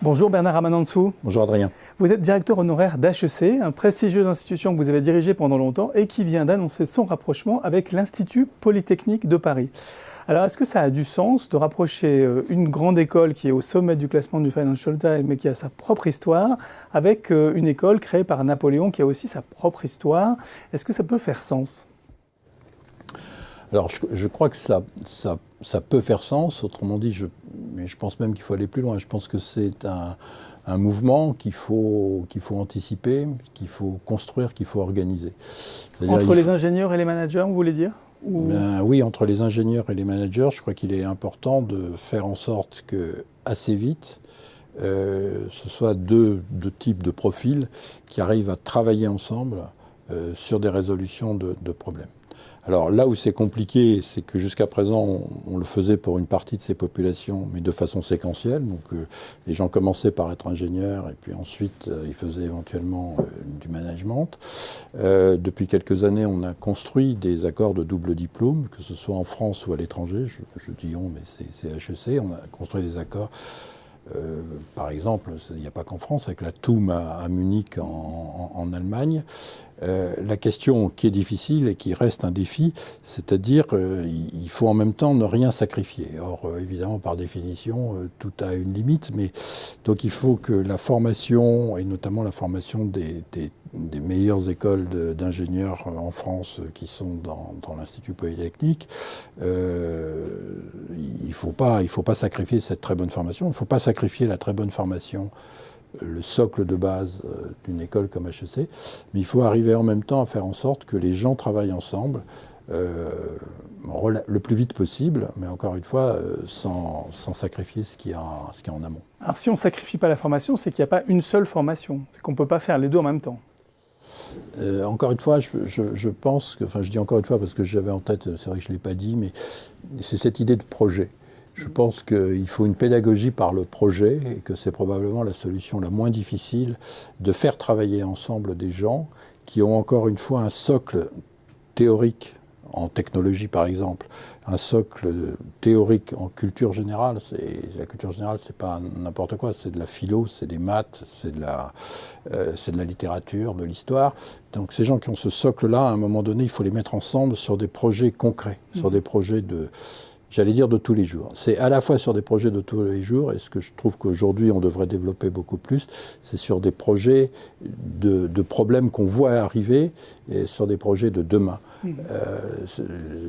Bonjour Bernard Ramanansou. Bonjour Adrien. Vous êtes directeur honoraire d'HEC, une prestigieuse institution que vous avez dirigée pendant longtemps et qui vient d'annoncer son rapprochement avec l'Institut Polytechnique de Paris. Alors est-ce que ça a du sens de rapprocher une grande école qui est au sommet du classement du Financial Times mais qui a sa propre histoire avec une école créée par Napoléon qui a aussi sa propre histoire? Est-ce que ça peut faire sens? Alors je crois que ça peut faire sens, autrement dit, mais je pense même qu'il faut aller plus loin. Je pense que c'est un mouvement qu'il faut anticiper, qu'il faut construire, qu'il faut organiser. Entre les ingénieurs et les managers, vous voulez dire? Oui, entre les ingénieurs et les managers, je crois qu'il est important de faire en sorte que, assez vite, ce soit deux types de profils qui arrivent à travailler ensemble sur des résolutions de problèmes. Alors là où c'est compliqué, c'est que jusqu'à présent, on le faisait pour une partie de ces populations, mais de façon séquentielle. Donc les gens commençaient par être ingénieurs et puis ensuite ils faisaient éventuellement du management. Depuis quelques années, on a construit des accords de double diplôme, que ce soit en France ou à l'étranger. Je dis on, mais c'est HEC. On a construit des accords. Par exemple, il n'y a pas qu'en France, avec la TUM à Munich en Allemagne. La question qui est difficile et qui reste un défi, c'est-à-dire qu'il faut en même temps ne rien sacrifier. Or, évidemment, par définition, tout a une limite, mais donc il faut que la formation, et notamment la formation des meilleures écoles d'ingénieurs en France qui sont dans l'Institut Polytechnique, il ne faut pas sacrifier cette très bonne formation, il ne faut pas sacrifier la très bonne formation, le socle de base d'une école comme HEC, mais il faut arriver en même temps à faire en sorte que les gens travaillent ensemble le plus vite possible, mais encore une fois, sans sacrifier ce qu'il y a en amont. Alors si on ne sacrifie pas la formation, c'est qu'il n'y a pas une seule formation, c'est qu'on ne peut pas faire les deux en même temps. Encore une fois, je pense que, enfin je dis encore une fois parce que j'avais en tête, c'est vrai que je ne l'ai pas dit, mais c'est cette idée de projet. Je pense qu'il faut une pédagogie par le projet et que c'est probablement la solution la moins difficile de faire travailler ensemble des gens qui ont encore une fois un socle théorique en technologie par exemple, un socle théorique en culture générale. La culture générale, c'est pas n'importe quoi, c'est de la philo, c'est des maths, c'est de la littérature, de l'histoire. Donc ces gens qui ont ce socle-là, à un moment donné, il faut les mettre ensemble sur des projets concrets, sur des projets j'allais dire de tous les jours. C'est à la fois sur des projets de tous les jours, et ce que je trouve qu'aujourd'hui on devrait développer beaucoup plus, c'est sur des projets de problèmes qu'on voit arriver, et sur des projets de demain.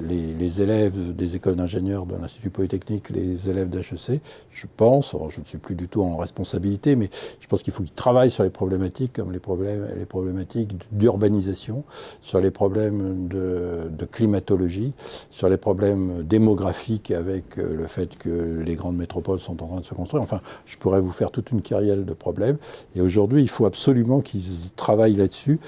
Les élèves des écoles d'ingénieurs de l'Institut Polytechnique, les élèves d'HEC, je pense, je ne suis plus du tout en responsabilité, mais je pense qu'il faut qu'ils travaillent sur les problématiques comme les problématiques d'urbanisation, sur les problèmes de climatologie, sur les problèmes démographiques avec le fait que les grandes métropoles sont en train de se construire. Enfin, je pourrais vous faire toute une kyrielle de problèmes. Et aujourd'hui, il faut absolument qu'ils travaillent là-dessus,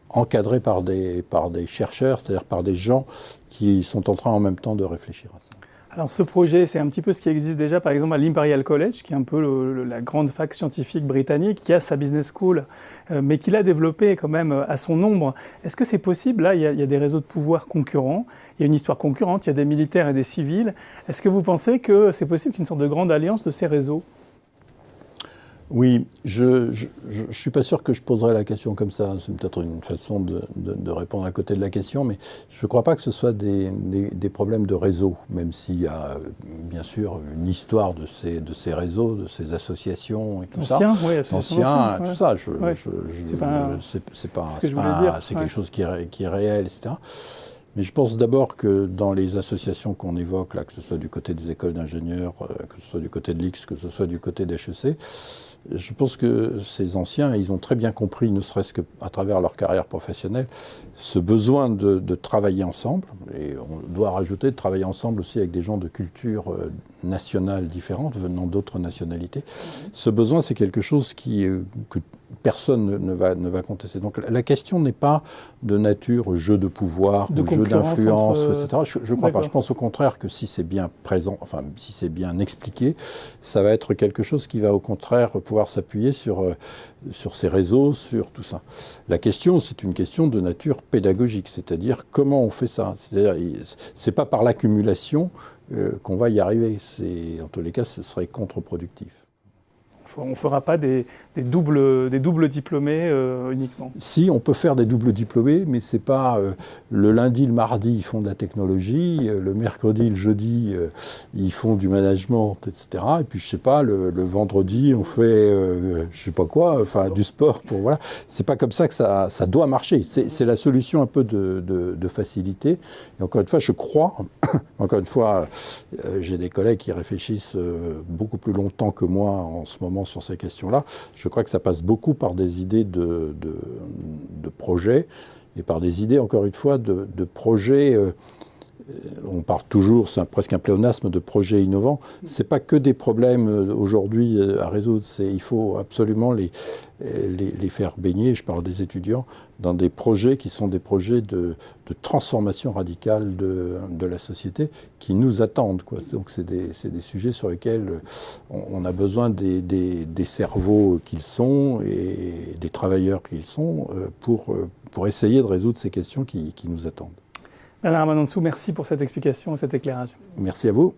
encadrés par des chercheurs, c'est-à-dire par des gens qui sont en train en même temps de réfléchir à ça. Alors ce projet, c'est un petit peu ce qui existe déjà par exemple à l'Imperial College, qui est un peu la grande fac scientifique britannique, qui a sa business school, mais qui l'a développée quand même à son nombre. Est-ce que c'est possible? Là, il y a des réseaux de pouvoir concurrents, il y a une histoire concurrente, il y a des militaires et des civils. Est-ce que vous pensez que c'est possible qu'il y ait une sorte de grande alliance de ces réseaux? Oui, je ne suis pas sûr que je poserais la question comme ça. C'est peut-être une façon de répondre à côté de la question, mais je ne crois pas que ce soit des problèmes de réseau, même s'il y a bien sûr une histoire de ces réseaux, de ces associations et tout ça. Oui, anciens, tout ça. C'est quelque chose qui est réel, etc. Mais je pense d'abord que dans les associations qu'on évoque, là, que ce soit du côté des écoles d'ingénieurs, que ce soit du côté de l'IX, que ce soit du côté d'HEC, je pense que ces anciens, ils ont très bien compris, ne serait-ce qu'à travers leur carrière professionnelle, ce besoin de travailler ensemble. Et on doit rajouter de travailler ensemble aussi avec des gens de culture nationales différentes, venant d'autres nationalités. Ce besoin, c'est quelque chose que personne ne va contester. Donc la question n'est pas de nature jeu de pouvoir, ou jeu d'influence, etc. Je ne crois pas. Je pense au contraire que si c'est bien présent, enfin si c'est bien expliqué, ça va être quelque chose qui va au contraire pouvoir s'appuyer sur ces réseaux, sur tout ça. La question, c'est une question de nature pédagogique, c'est-à-dire comment on fait ça. C'est-à-dire, c'est pas par l'accumulation qu'on va y arriver. En tous les cas, ce serait contre-productif. On ne fera pas des doubles diplômés uniquement. Si, on peut faire des doubles diplômés, mais c'est pas le lundi, le mardi, ils font de la technologie, le mercredi, le jeudi, ils font du management, etc. Et puis, je sais pas, le vendredi, on fait, je sais pas quoi, enfin, du sport. Voilà. C'est pas comme ça que ça doit marcher. C'est la solution un peu de facilité. Et encore une fois, je crois, encore une fois, j'ai des collègues qui réfléchissent beaucoup plus longtemps que moi en ce moment sur ces questions-là. Je crois que ça passe beaucoup par des idées de projets et par des idées, encore une fois, de projets. On parle toujours, c'est presque un pléonasme, de projets innovants. Ce n'est pas que des problèmes aujourd'hui à résoudre. Il faut absolument les faire baigner, je parle des étudiants, dans des projets qui sont des projets de transformation radicale de la société qui nous attendent, quoi. Donc c'est des sujets sur lesquels on a besoin des cerveaux qu'ils sont et des travailleurs qu'ils sont pour essayer de résoudre ces questions qui nous attendent. Bernard Amanontsou, merci pour cette explication et cet éclairage. Merci à vous.